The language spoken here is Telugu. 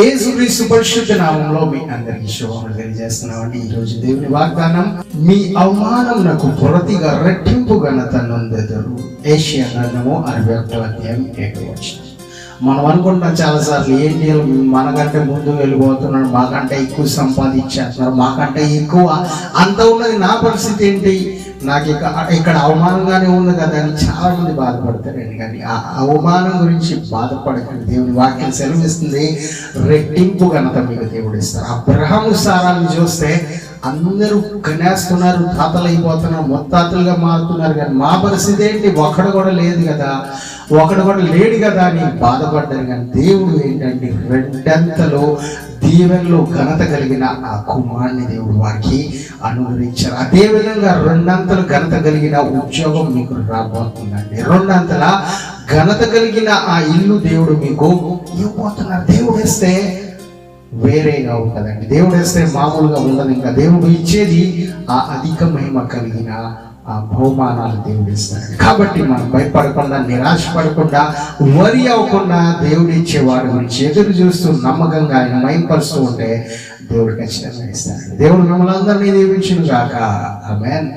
యేసుక్రీస్తు పరిశుద్ధ నామంలో మీ అందరికీ శుభములు తెలియజేస్తున్నామండి. ఈ రోజు దేవుని వాగ్దానం, మీ అవమానమునకు ప్రతిగా రెట్టింపు ఘనత నొందెదరు. యెషయా గ్రంథము 61వ అధ్యాయం 7వ వచనం. మనం అనుకుంటాం చాలాసార్లు, ఏంటి మనకంటే ముందు వెళ్ళిపోతున్నాడు, మాకంటే ఎక్కువ సంపాదించేస్తున్నారు, మాకంటే ఎక్కువ అంత ఉన్నది, నా పరిస్థితి ఏంటి, నాకు ఇక్కడ అవమానంగానే ఉంది కదా అని చాలా మంది బాధపడతారండి. కానీ ఆ అవమానం గురించి బాధపడకండి. దేవుని వాక్యం సెలవిస్తుంది, రెట్టింపు ఘనత మీకు దేవుడు ఇస్తారు. అబ్రహాము సారాన్ని చూస్తే అందరూ కనేస్తున్నారు, తాతలు అయిపోతున్నారు, ముత్తాతలుగా మారుతున్నారు. కానీ మా పరిస్థితి ఏంటి, ఒకడు కూడా లేదు కదా, ఒకడు కూడా లేడు కదా అని బాధపడ్డారు. కానీ దేవుడు ఏంటంటే రెండంతలో దీవెనలో ఘనత కలిగిన ఆ కుమారుని దేవుడు వారికి అనుగ్రహించారు. అదేవిధంగా రెండంతలు ఘనత కలిగిన ఉద్యోగం మీకు రాబోతుందండి. రెండంతల ఘనత కలిగిన ఆ ఇల్లు దేవుడు మీకు ఇవ్వబోతున్నారు. దేవుడు ఇస్తే వేరేగా ఉంటుందండి. దేవుడు ఇస్తే మామూలుగా ఉండదు. ఇంకా దేవుడు ఇచ్చేది ఆ అధిక మహిమ కలిగిన ఆ బహుమానాలు దేవుడు ఇస్తాడు. కాబట్టి మనం భయపడకుండా, నిరాశపడకుండా, వరి అవ్వకుండా దేవుడు ఇచ్చే వారి గురించి ఎదురు చూస్తూ నమ్మకంగా ఆయన మహిమపరుస్తూ ఉంటే దేవుడు ఖచ్చితంగా ఇస్తాడు. దేవుడు మిమ్మల్ని అందరినీ దీవించును గాక. ఆమేన్.